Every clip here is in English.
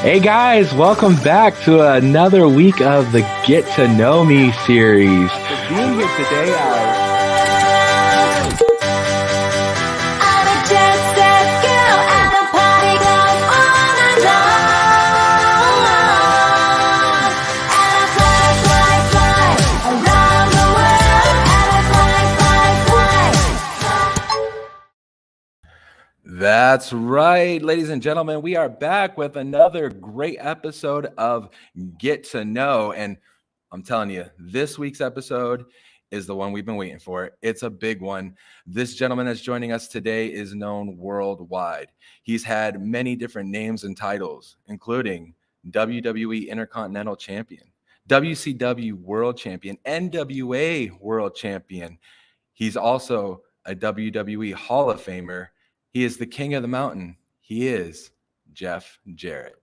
Hey guys, welcome back to another week of the Get to Know Me series. For being here today, That's right, ladies and gentlemen. We are back with another great episode of Get to Know. And I'm telling you, this week's episode is the one we've been waiting for. It's a big one. This gentleman that's joining us today is known worldwide. He's had many different names and titles, including WWE Intercontinental Champion, WCW World Champion, NWA World Champion. He's also a WWE Hall of Famer. He is the king of the mountain. He is Jeff Jarrett.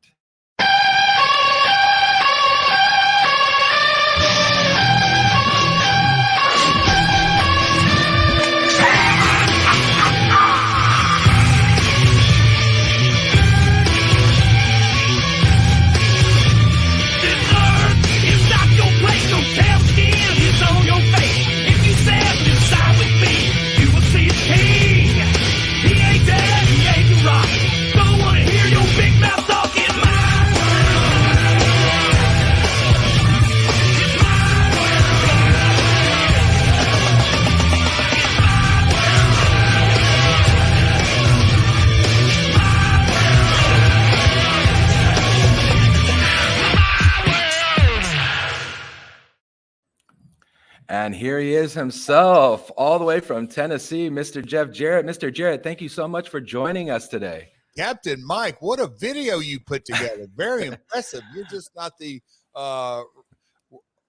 And here he is himself, all the way from Tennessee, Mr. Jeff Jarrett. Mr. Jarrett, thank you so much for joining us today. Captain Mike, what a video you put together. Very impressive. You're just not the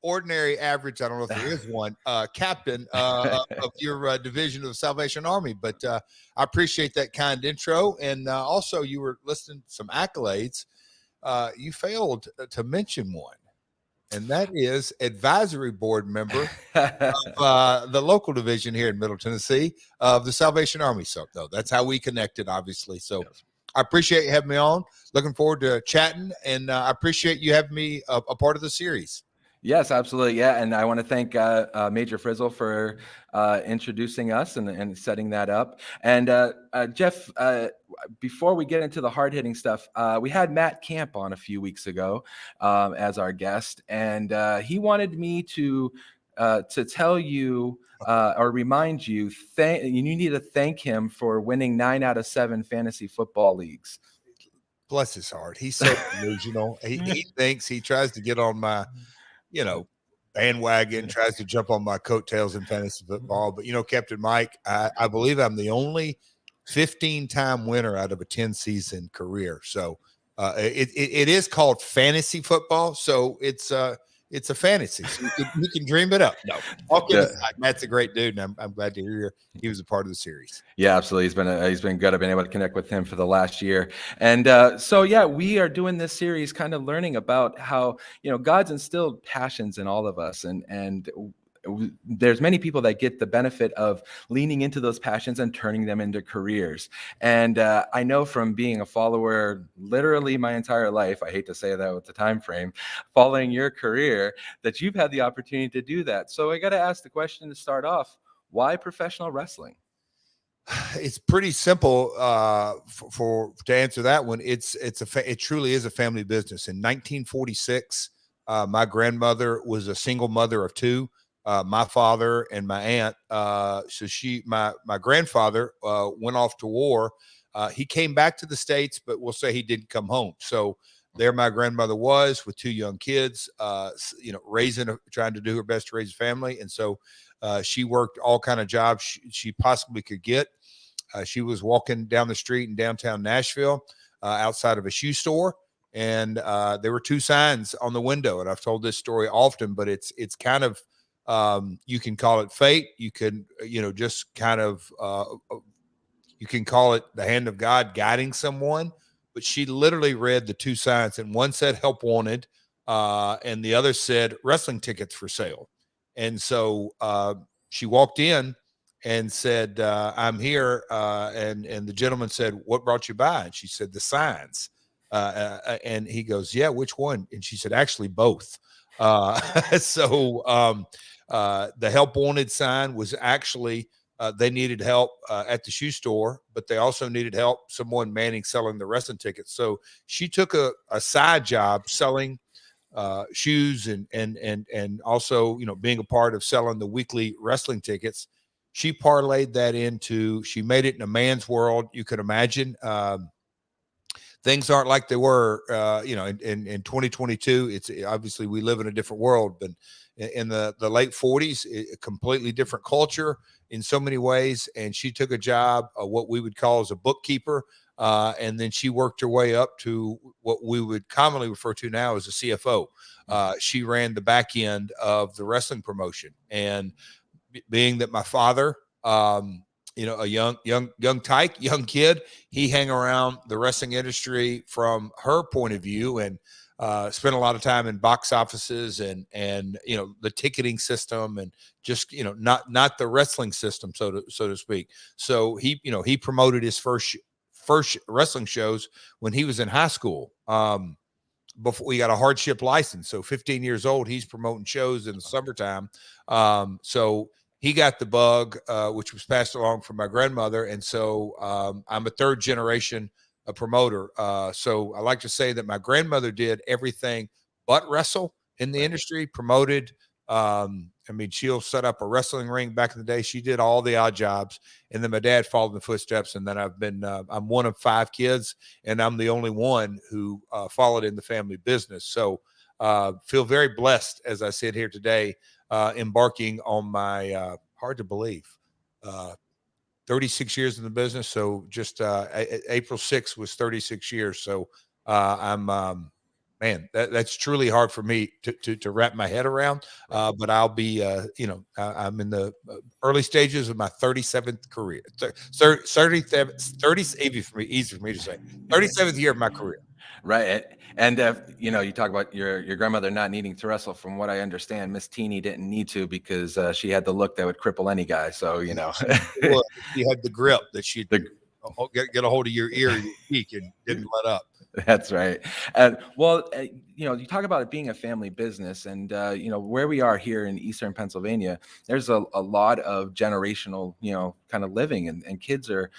ordinary average, I don't know if there is one, captain of your division of the Salvation Army. But I appreciate that kind intro. And also you were listing some accolades. You failed to mention one. And that is advisory board member of the local division here in Middle Tennessee of the Salvation Army. So, though, that's how we connected, obviously. So, I appreciate you having me on. Looking forward to chatting, and I appreciate you having me a part of the series. Yes, absolutely. Yeah. And I want to thank Major Frizzle for introducing us and setting that up. And Jeff, before we get into the hard-hitting stuff, we had Matt Camp on a few weeks ago as our guest, and he wanted me to tell you or remind you, you need to thank him for winning 9 out of 7 fantasy football leagues. Bless his heart. He's so delusional. He thinks he tries to get on my bandwagon, tries to jump on my coattails in fantasy football. But, Captain Mike, I believe I'm the only 15-time winner out of a 10-season career. So it is called fantasy football. So it's a fantasy. So you can dream it up. No, Matt's a great dude, and I'm glad to hear he was a part of the series. Yeah, absolutely. He's been good. I've been able to connect with him for the last year, and so yeah, we are doing this series, kind of learning about how God's instilled passions in all of us, and there's many people that get the benefit of leaning into those passions and turning them into careers. And I know from being a follower literally my entire life, I hate to say that with the time frame, following your career, that you've had the opportunity to do that. So I got to ask the question to start off, why professional wrestling? It's pretty simple to answer that one. It truly is a family business. In 1946, my grandmother was a single mother of 2. My father and my aunt. My grandfather went off to war. He came back to the States, but we'll say he didn't come home. So there my grandmother was with 2 young kids, trying to do her best to raise a family. And so she worked all kind of jobs she possibly could get. She was walking down the street in downtown Nashville outside of a shoe store. And there were 2 signs on the window. And I've told this story often, but it's kind of, you can call it fate. You can, just kind of, you can call it the hand of God guiding someone, but she literally read the 2 signs, and one said help wanted. And the other said wrestling tickets for sale. And so, she walked in and said, I'm here. And the gentleman said, what brought you by? And she said, the signs. And he goes, yeah, which one? And she said, actually, both. Uh, so the help wanted sign was actually they needed help at the shoe store, but they also needed help, someone manning selling the wrestling tickets. So she took a side job selling shoes and also being a part of selling the weekly wrestling tickets. She parlayed that into, she made it in a man's world. You could imagine. Things aren't like they were, in 2022. It's obviously we live in a different world, but in the late 40s, a completely different culture in so many ways. And she took a job, what we would call as a bookkeeper. And then she worked her way up to what we would commonly refer to now as a CFO. She ran the back end of the wrestling promotion. And being that my father, a young tyke, young kid, he hang around the wrestling industry from her point of view, and spent a lot of time in box offices and the ticketing system, and just not the wrestling system, so to speak. So he promoted his first wrestling shows when he was in high school. Before we got a hardship license. So 15 years old, he's promoting shows in the summertime. So he got the bug, which was passed along from my grandmother. And so I'm a third generation promoter. So I like to say that my grandmother did everything but wrestle in the industry, promoted. She'll set up a wrestling ring back in the day. She did all the odd jobs. And then my dad followed in the footsteps. And then I'm one of 5 kids, and I'm the only one who followed in the family business. So feel very blessed as I sit here today, embarking on my, hard to believe, 36 years in the business. So just April 6th was 36 years. So man, that's truly hard for me to wrap my head around. But I'll be, I'm in the early stages of my 37th career. 30, easy for me to say, 37th year of my career. Right. And you talk about your grandmother not needing to wrestle. From what I understand, Miss Teeny didn't need to, because she had the look that would cripple any guy. So She had the grip that she'd the, get a hold of your ear, your cheek, and didn't let up. That's right. And well, you talk about it being a family business, and where we are here in Eastern Pennsylvania, there's a lot of generational, kind of living, and kids are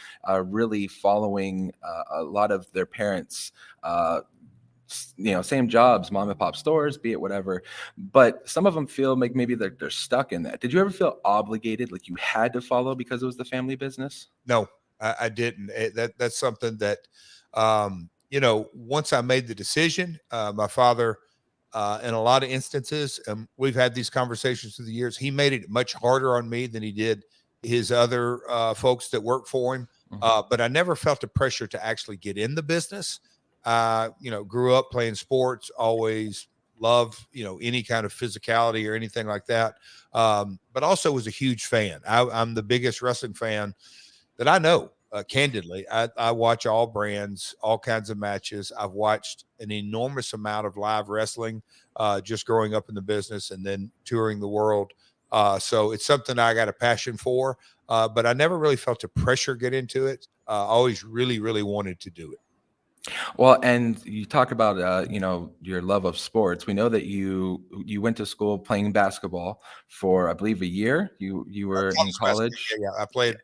really following a lot of their parents. Same jobs, mom and pop stores, be it whatever, but some of them feel like maybe they're stuck in that. Did you ever feel obligated, like you had to follow because it was the family business? No, I didn't. That's something that, once I made the decision, my father, in a lot of instances, we've had these conversations through the years, he made it much harder on me than he did his other folks that work for him. But I never felt the pressure to actually get in the business. Grew up playing sports, always loved, any kind of physicality or anything like that. But also was a huge fan. I'm the biggest wrestling fan that I know. Candidly, I watch all brands, all kinds of matches. I've watched an enormous amount of live wrestling, just growing up in the business and then touring the world. So it's something I got a passion for, but I never really felt the pressure get into it. I always really, really wanted to do it. Well, and you talk about your love of sports. We know that you went to school playing basketball for, I believe, a year. You were in college. Yeah, I played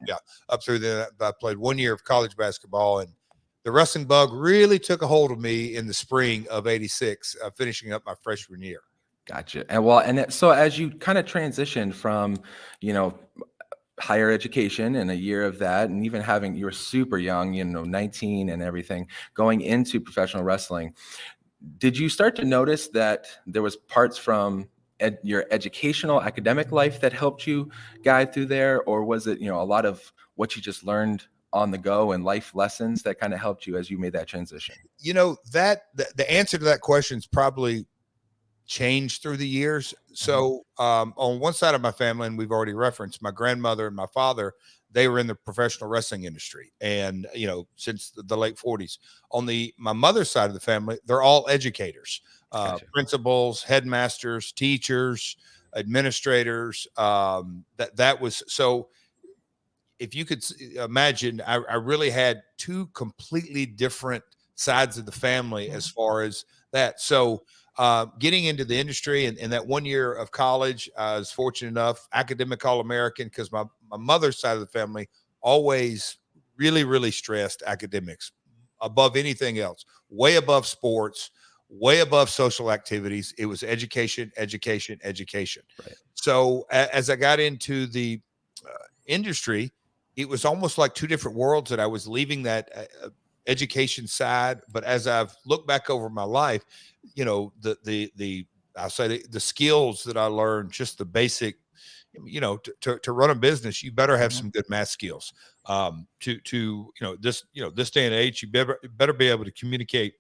up through that. I played 1 year of college basketball, and the wrestling bug really took a hold of me in the spring of '86, finishing up my freshman year. Gotcha. So as you kind of transitioned from, higher education and a year of that, and even you were super young, 19 and everything, going into professional wrestling, did you start to notice that there was parts from your educational academic life that helped you guide through there? Or was it, a lot of what you just learned on the go and life lessons that kind of helped you as you made that transition? That the answer to that question is probably changed through the years. So on one side of my family, and we've already referenced my grandmother and my father, they were in the professional wrestling industry, and since the late 40s. On my mother's side of the family, they're all educators, Gotcha. principals, headmasters, teachers, administrators. That was so. If you could imagine, I really had 2 completely different sides of the family as far as that. So getting into the industry and that 1 year of college, I was fortunate enough, academic All-American, because my mother's side of the family always really, really stressed academics above anything else, way above sports, way above social activities. It was education, education, education. Right. So as I got into the industry, it was almost like two different worlds that I was leaving that education side. But as I've looked back over my life, the I'll say the skills that I learned, just the basic, to run a business, you better have some good math skills. This day and age, you better be able to communicate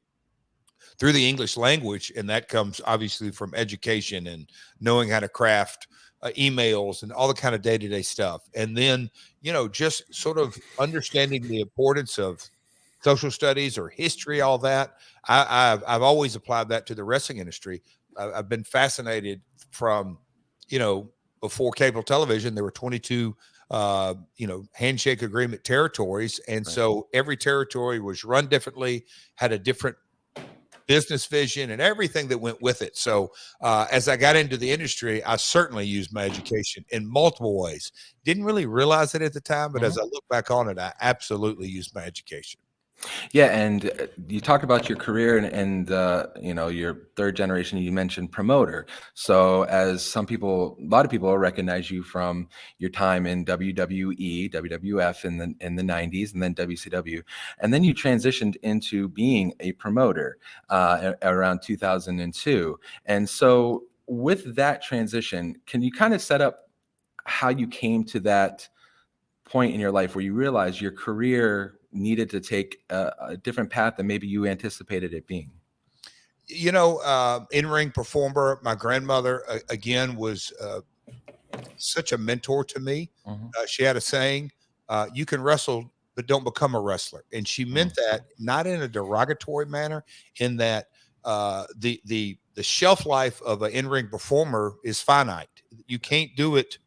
through the English language, and that comes obviously from education and knowing how to craft emails and all the kind of day-to-day stuff. And then, just sort of understanding the importance of social studies or history, all that. I've always applied that to the wrestling industry. I've been fascinated from, before cable television, there were 22 handshake agreement territories, and so every territory was run differently, had a different business vision and everything that went with it. So as I got into the industry, I certainly used my education in multiple ways. Didn't really realize it at the time, but as I look back on it, I absolutely used my education. Yeah, and you talked about your career and your third generation. You mentioned promoter. So as a lot of people recognize you from your time in WWE, WWF in the '90s, and then WCW, and then you transitioned into being a promoter around 2002. And so with that transition, can you kind of set up how you came to that point in your life where you realized your career needed to take a different path than maybe you anticipated it being? In-ring performer, my grandmother, again, was such a mentor to me. She had a saying, you can wrestle, but don't become a wrestler. And she meant that not in a derogatory manner, in that the shelf life of an in-ring performer is finite. You can't do it.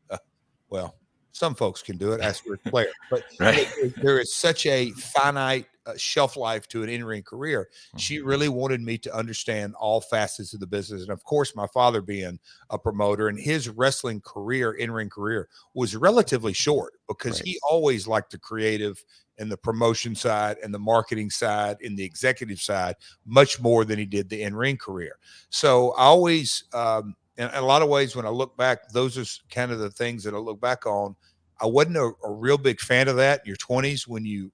Well, some folks can do it as for a player, but Right. there is such a finite shelf life to an in-ring career. She really wanted me to understand all facets of the business. And of course, my father being a promoter, and his wrestling career, in-ring career, was relatively short because he always liked the creative and the promotion side and the marketing side and the executive side much more than he did the in-ring career. So I always, in a lot of ways, when I look back, those are kind of the things that I look back on. I wasn't a real big fan of that in your 20s when you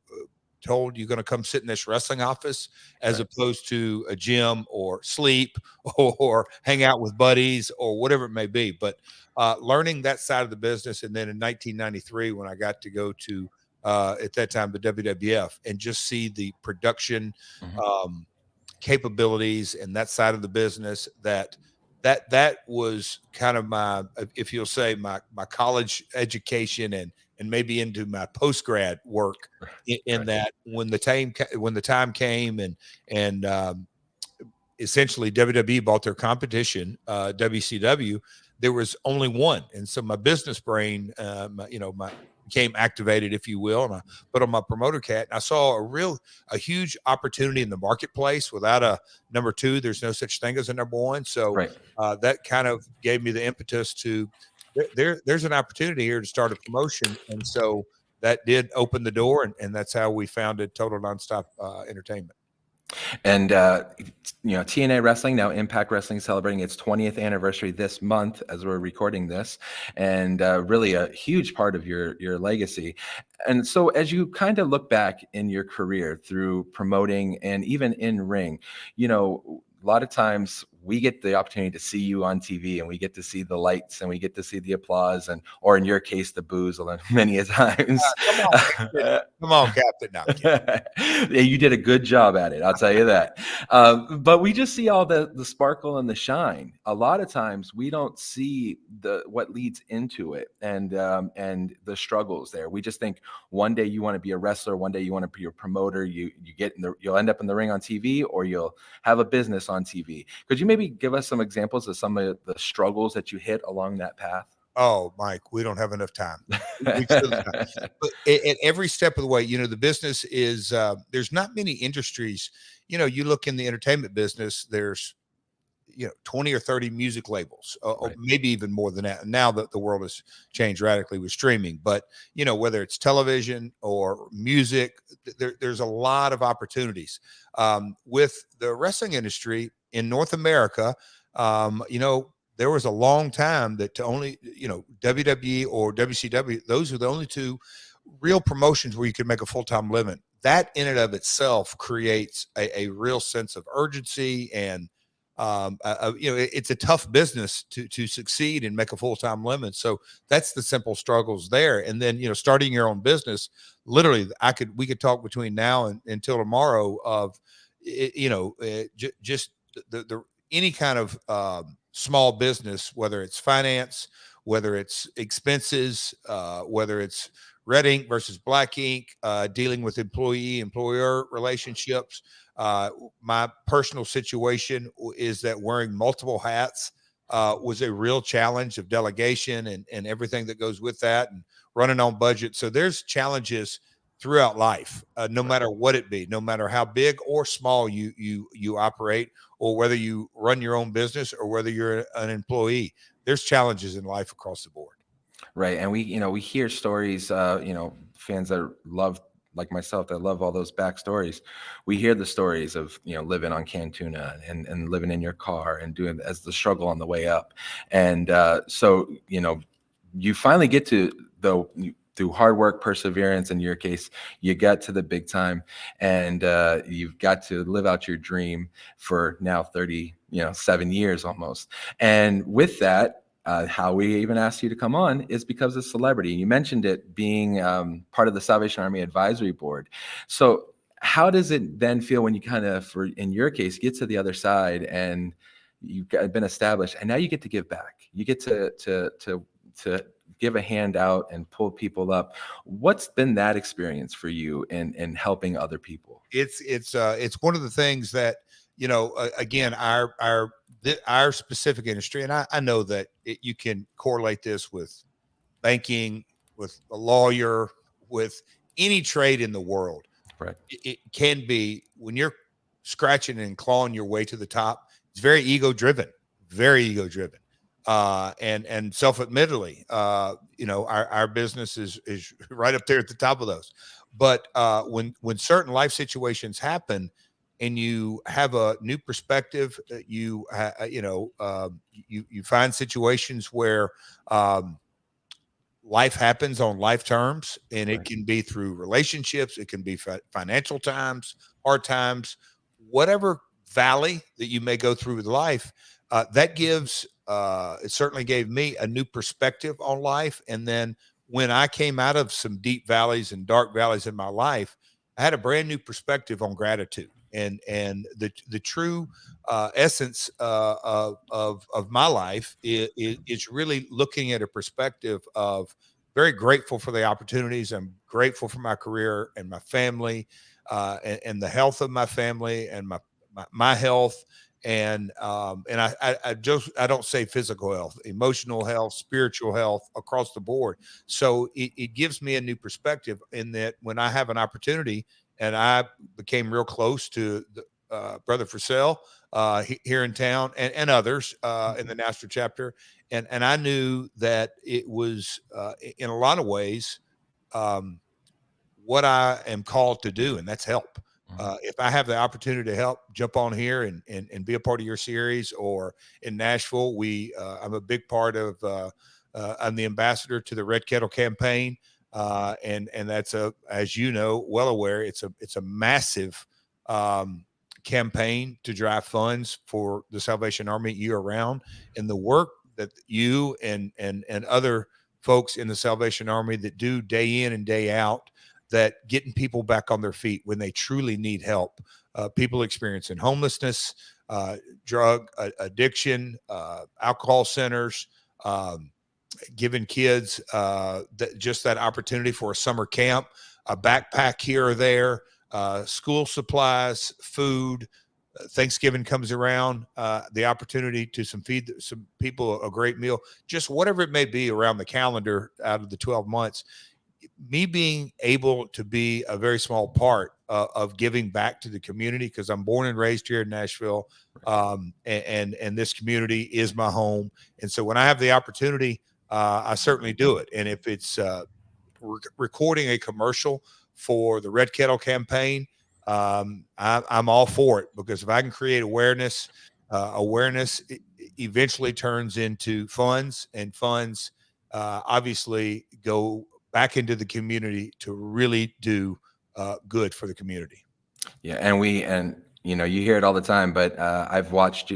told you're going to come sit in this wrestling office as opposed to a gym or sleep or hang out with buddies or whatever it may be. But learning that side of the business. And then in 1993, when I got to go to, at that time, the WWF, and just see the production capabilities and that side of the business, that was kind of my, if you'll say, my college education and maybe into my post grad work in that when the time came and essentially WWE bought their competition, WCW, there was only one. And so my business brain, became activated, if you will. And I put on my promoter hat and I saw a huge opportunity in the marketplace. Without a number two, there's no such thing as a number one. So that kind of gave me the impetus to there's an opportunity here to start a promotion. And so that did open the door. And that's how we founded Total Nonstop Entertainment. And TNA Wrestling, now Impact Wrestling, celebrating its 20th anniversary this month as we're recording this, and really a huge part of your legacy. And so as you kind of look back in your career through promoting and even in ring, a lot of times we get the opportunity to see you on TV, and we get to see the lights, and we get to see the applause, or in your case, the booze many a times. Come on, Captain. No, yeah, you did a good job at it, I'll tell you that. But we just see all the sparkle and the shine. A lot of times we don't see what leads into it and the struggles there. We just think one day you want to be a wrestler, one day you want to be a promoter. You'll end up in the ring on TV, or you'll have a business on TV. Could you maybe give us some examples of some of the struggles that you hit along that path? Oh, Mike, we don't have enough time. We truly don't. But at every step of the way, the business is, there's not many industries. You look in the entertainment business, there's 20 or 30 music labels, or Right. maybe even more than that. Now that the world has changed radically with streaming, but whether it's television or music, there's a lot of opportunities. With the wrestling industry in North America, there was a long time that to only, WWE or WCW, those are the only two real promotions where you could make a full-time living. That in and of itself creates a real sense of urgency, and it's a tough business to succeed and make a full-time living. So that's the simple struggles there. And then starting your own business, literally, we could talk between now and until tomorrow of just the any kind of small business, whether it's finance, whether it's expenses, whether it's red ink versus black ink, dealing with employer relationships. My personal situation is that wearing multiple hats was a real challenge of delegation and everything that goes with that, and running on budget. So there's challenges throughout life, no matter what it be, no matter how big or small you operate, or whether you run your own business or whether you're an employee. There's challenges in life across the board. Right. And we hear stories, fans that love, like myself, that love all those backstories. We hear the stories of, living on canned tuna and living in your car and doing as the struggle on the way up. And so, you finally get to, though, through hard work, perseverance, in your case, you got to the big time, and you've got to live out your dream for now 30, 7 years almost. And with that, how we even asked you to come on is because of celebrity. You mentioned it being part of the Salvation Army Advisory Board. So how does it then feel when you kind of, in your case, get to the other side and you've been established, and now you get to give back? You get to give a hand out and pull people up. What's been that experience for you in helping other people? It's one of the things that again, our specific industry, and I know that you can correlate this with banking, with a lawyer, with any trade in the world. Right. It can be, when you're scratching and clawing your way to the top, it's very ego driven. And self-admittedly, our business is right up there at the top of those. But when certain life situations happen, and you have a new perspective, you find situations where life happens on life terms, and it Right. can be through relationships, it can be financial times, hard times, whatever valley that you may go through with life. That gives it certainly gave me a new perspective on life. And then when I came out of some deep valleys and dark valleys in my life, I had a brand new perspective on gratitude, and the true essence of my life is really looking at a perspective of very grateful for the opportunities. I'm grateful for my career and my family, and the health of my family, and my health. And I don't say physical health, emotional health, spiritual health, across the board. So it gives me a new perspective, in that when I have an opportunity, and I became real close to the, Brother Frisell here in town, and others in the Nashville chapter. And I knew that it was, in a lot of ways, um, what I am called to do, and that's help. Mhm. If I have the opportunity to help, jump on here and be a part of your series, or in Nashville, I'm a big part of. I'm the ambassador to the Red Kettle campaign, and that's as you know, well aware, it's a massive campaign to drive funds for the Salvation Army year round, and the work that you and other folks in the Salvation Army that do day in and day out, that getting people back on their feet when they truly need help. People experiencing homelessness, drug addiction, alcohol centers, giving kids just that opportunity for a summer camp, a backpack here or there, school supplies, food, Thanksgiving comes around, the opportunity to feed some people a great meal, just whatever it may be around the calendar out of the 12 months, me being able to be a very small part of giving back to the community, because I'm born and raised here in Nashville, and this community is my home. And so when I have the opportunity, I certainly do it. And if it's recording a commercial for the Red Kettle campaign, I'm all for it, because if I can create awareness, awareness eventually turns into funds, and funds obviously go back into the community to really do good for the community. Yeah, and you hear it all the time, but I've watched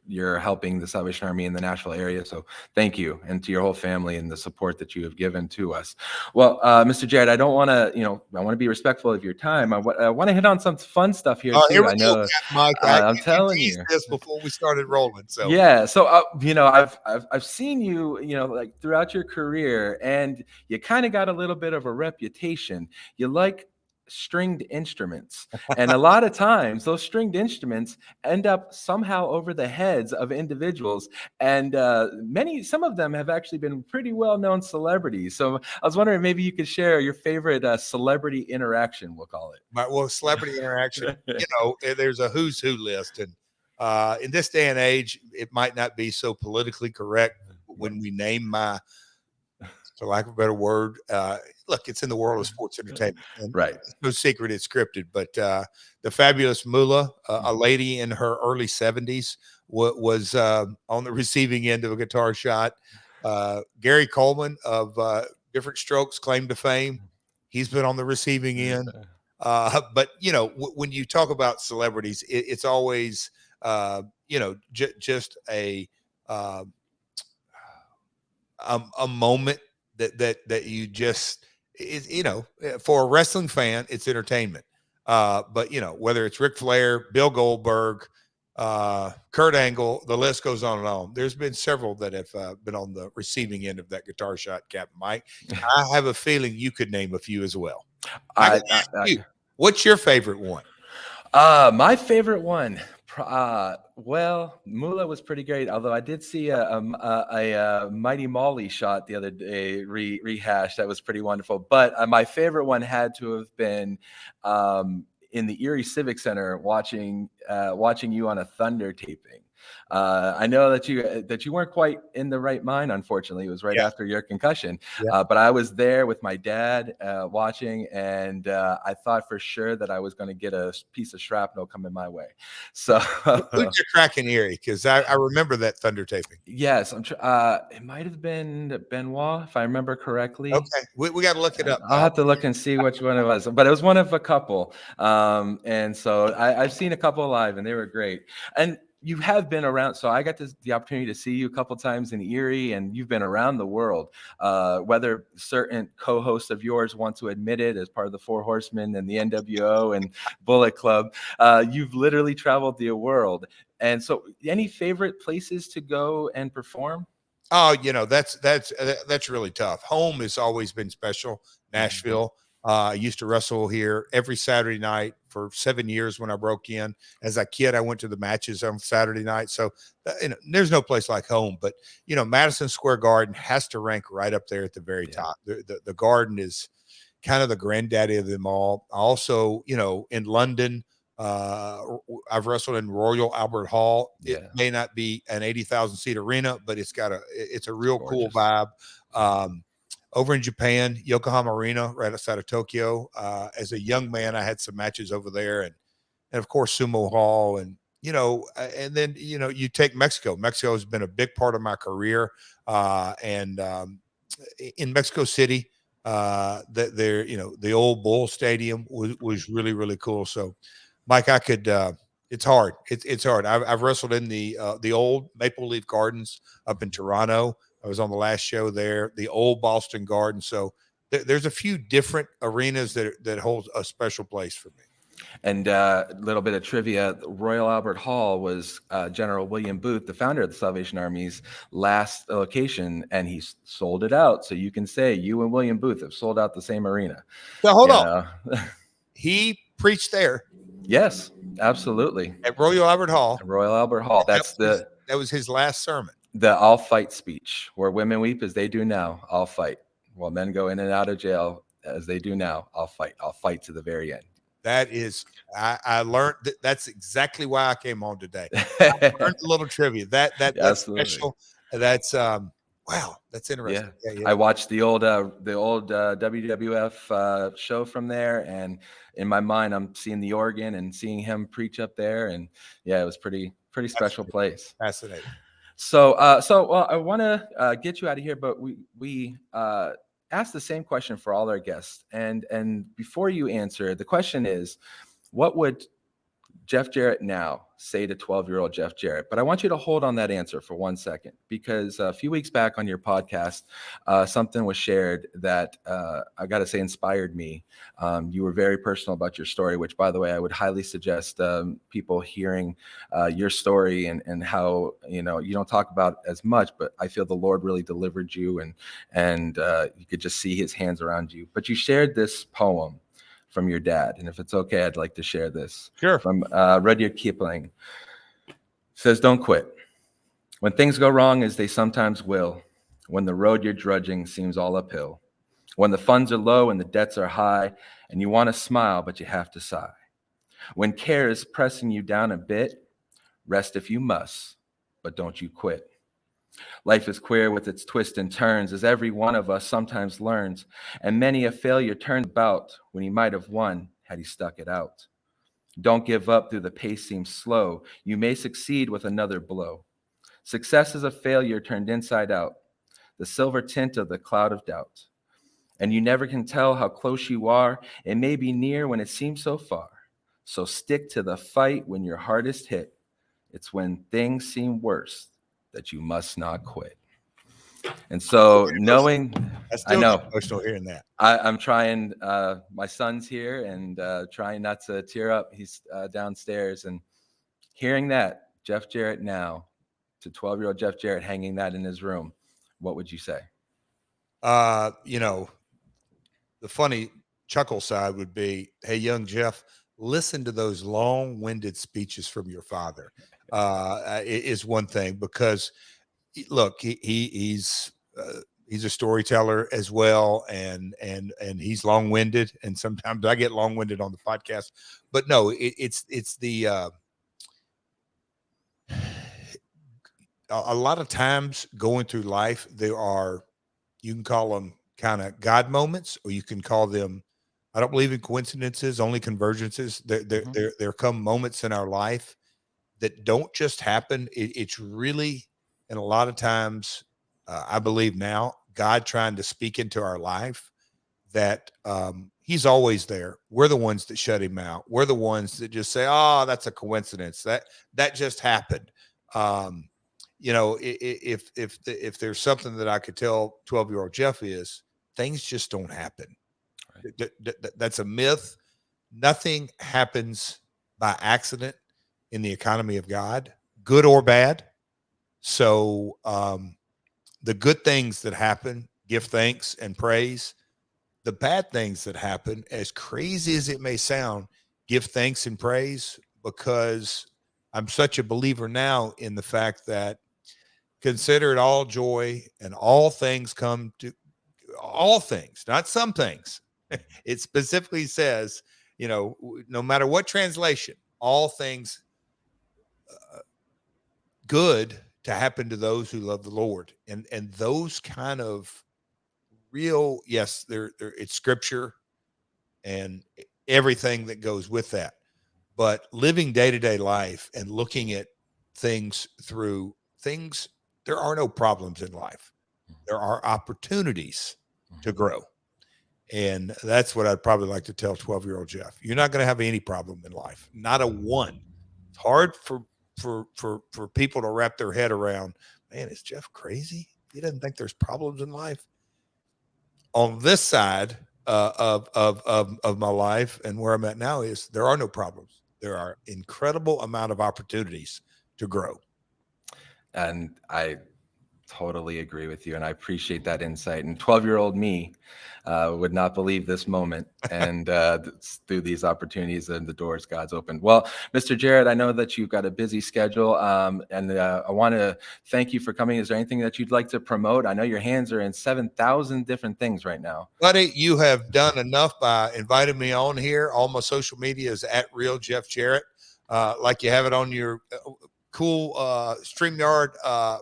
you're helping the Salvation Army in the Nashville area, so thank you, and to your whole family and the support that you have given to us. Well, Mr. Jarrett, I don't want to, I want to be respectful of your time. I want to hit on some fun stuff here Here too. we I go, know, Mike. I'm You telling teased you. this before we started rolling. So Yeah, so I've seen you, like throughout your career, and you kind of got a little bit of a reputation. You like stringed instruments, and a lot of times those stringed instruments end up somehow over the heads of individuals, and some of them have actually been pretty well-known celebrities. So I was wondering, maybe you could share your favorite celebrity interaction, we'll call well, celebrity interaction, it. there's a who's who list. And in this day and age, it might not be so politically correct when we name my, for lack of a better word, look, it's in the world of sports entertainment, and Right. it's no secret it's scripted. But the fabulous Moolah, a lady in her early 70s, was on the receiving end of a guitar shot. Gary Coleman of Different Strokes Claim to Fame, he's been on the receiving end. But when you talk about celebrities, it's always just a moment that you just is, for a wrestling fan, it's entertainment. But whether it's Ric Flair, Bill Goldberg, Kurt Angle, the list goes on and on. There's been several that have been on the receiving end of that guitar shot, Captain Mike. I have a feeling you could name a few as well. I can ask you, what's your favorite one? My favorite one. Well, Moolah was pretty great. Although I did see a Mighty Molly shot the other day rehashed. That was pretty wonderful. But my favorite one had to have been in the Erie Civic Center watching you on a Thunder taping. I know that you weren't quite in the right mind. Unfortunately, it was right after your concussion. But I was there with my dad watching, and I thought for sure that I was going to get a piece of shrapnel coming my way. So who'd you crack in Erie? Because I remember that Thunder taping. Yes, it might have been Benoit, if I remember correctly. Okay, we got to look it up. I'll have to look and see which one it was, but it was one of a couple. And so I've seen a couple live, and they were great. And you have been around, so I got the opportunity to see you a couple times in Erie, and you've been around the world. Whether certain co-hosts of yours want to admit it, as part of the Four Horsemen and the NWO and Bullet Club, you've literally traveled the world. And so, any favorite places to go and perform? Oh, that's really tough. Home has always been special. Nashville. I used to wrestle here every Saturday night for 7 years when I broke in. As a kid, I went to the matches on Saturday night. So, there's no place like home. But, Madison Square Garden has to rank right up there at the very top. The Garden is kind of the granddaddy of them all. Also, in London, I've wrestled in Royal Albert Hall. It may not be an 80,000 seat arena, but it's a real cool vibe. Over in Japan, Yokohama Arena, right outside of Tokyo. As a young man, I had some matches over there, and of course Sumo Hall, and and then you take Mexico. Mexico has been a big part of my career, and in Mexico City, that there, the old Bull Stadium was really, really cool. So, Mike, I could. It's hard. It's hard. I've wrestled in the old Maple Leaf Gardens up in Toronto. I was on the last show there. The old Boston Garden. So there's a few different arenas that hold a special place for me. And a little bit of trivia: Royal Albert Hall was General William Booth, the founder of the Salvation Army's last location, and he sold it out. So you can say you and William Booth have sold out the same arena. So hold on. He preached there. Yes. Absolutely. at Royal Albert Hall. Royal Albert Hall. That That's was that was his last sermon. the I'll fight speech, where women weep as they do now. I'll fight. While men go in and out of jail as they do now. I'll fight. I'll fight to the very end. That is, I learned that's exactly why I came on today. I learned a little trivia. That's Absolutely. special. That's wow, that's interesting. Yeah. I watched the old WWF show from there, and in my mind, I'm seeing the organ and seeing him preach up there, and yeah, it was pretty special place. Fascinating. So, well, I want to get you out of here, but we asked the same question for all our guests, and before you answer, the question is, what would Jeff Jarrett now say to 12-year-old Jeff Jarrett? But I want you to hold on that answer for 1 second, because a few weeks back on your podcast, something was shared that I got to say inspired me. You were very personal about your story, which, by the way, I would highly suggest people hearing your story and how, you don't talk about as much, but I feel the Lord really delivered you, and you could just see his hands around you. But you shared this poem from your dad, and if it's okay, I'd like to share this. Sure. From Rudyard Kipling. It says, "Don't quit when things go wrong, as they sometimes will. When the road you're drudging seems all uphill. When the funds are low and the debts are high, and you want to smile but you have to sigh. When care is pressing you down a bit, rest if you must, but don't you quit. Life is queer with its twists and turns, as every one of us sometimes learns, and many a failure turns about when he might have won had he stuck it out. Don't give up though the pace seems slow. You may succeed with another blow. Success is a failure turned inside out, the silver tint of the cloud of doubt. And you never can tell how close you are. It may be near when it seems so far. So stick to the fight when your hardest hit. It's when things seem worse that you must not quit." And so knowing, I know, emotional hearing that. I'm trying, my son's here, and trying not to tear up. He's downstairs, and hearing that, Jeff Jarrett now, to 12-year-old Jeff Jarrett, hanging that in his room, what would you say? The funny chuckle side would be, hey, young Jeff, listen to those long-winded speeches from your father. Is one thing, because look, he's a storyteller as well, and he's long-winded, and sometimes I get long-winded on the podcast. But no, it's the a lot of times going through life, there are, you can call them kind of God moments, or you can call them, I don't believe in coincidences, only convergences. There come moments in our life that don't just happen. It's really, and a lot of times, I believe now, God trying to speak into our life, that he's always there. We're the ones that shut him out. We're the ones that just say, "Oh, that's a coincidence. That just happened." If there's something that I could tell 12-year-old Jeff, is things just don't happen. Right. That's a myth. Nothing happens by accident in the economy of God, good or bad. So the good things that happen, give thanks and praise. The bad things that happen, as crazy as it may sound, give thanks and praise, because I'm such a believer now in the fact that consider it all joy, and all things come to all things, not some things. It specifically says, no matter what translation, all things good to happen to those who love the Lord. And those kind of real, yes, it's scripture and everything that goes with that. But living day-to-day life and looking at things through things, there are no problems in life. There are opportunities to grow. And that's what I'd probably like to tell 12-year-old Jeff. You're not going to have any problem in life. Not a one. It's hard for people to wrap their head around, man, is Jeff crazy? He doesn't think there's problems in life. On this side of my life and where I'm at now, is there are no problems. There are incredible amount of opportunities to grow. And I Totally agree with you, and I appreciate that insight. And 12-year-old me would not believe this moment, and through these opportunities and the doors God's opened. Well, Mr. Jarrett, I know that you've got a busy schedule, and I want to thank you for coming. Is there anything that you'd like to promote? I know your hands are in 7,000 different things right now. Buddy, you have done enough by inviting me on here. All my social media is at Real Jeff Jarrett. Like you have it on your cool StreamYard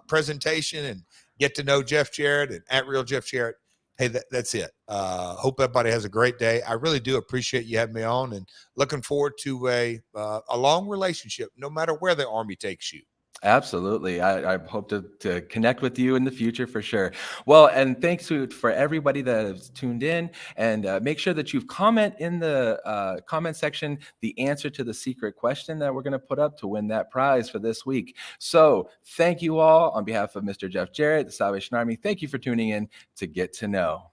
presentation, and get to know Jeff Jarrett and at Real Jeff Jarrett. Hey, that's it. Hope everybody has a great day. I really do appreciate you having me on, and looking forward to a long relationship, no matter where the Army takes you. Absolutely. I hope to connect with you in the future for sure. Well, and thanks for everybody that has tuned in, and make sure that you've comment in the comment section the answer to the secret question that we're going to put up to win that prize for this week. So thank you all on behalf of Mr. Jeff Jarrett, the Salvation Army. Thank you for tuning in to Get to Know.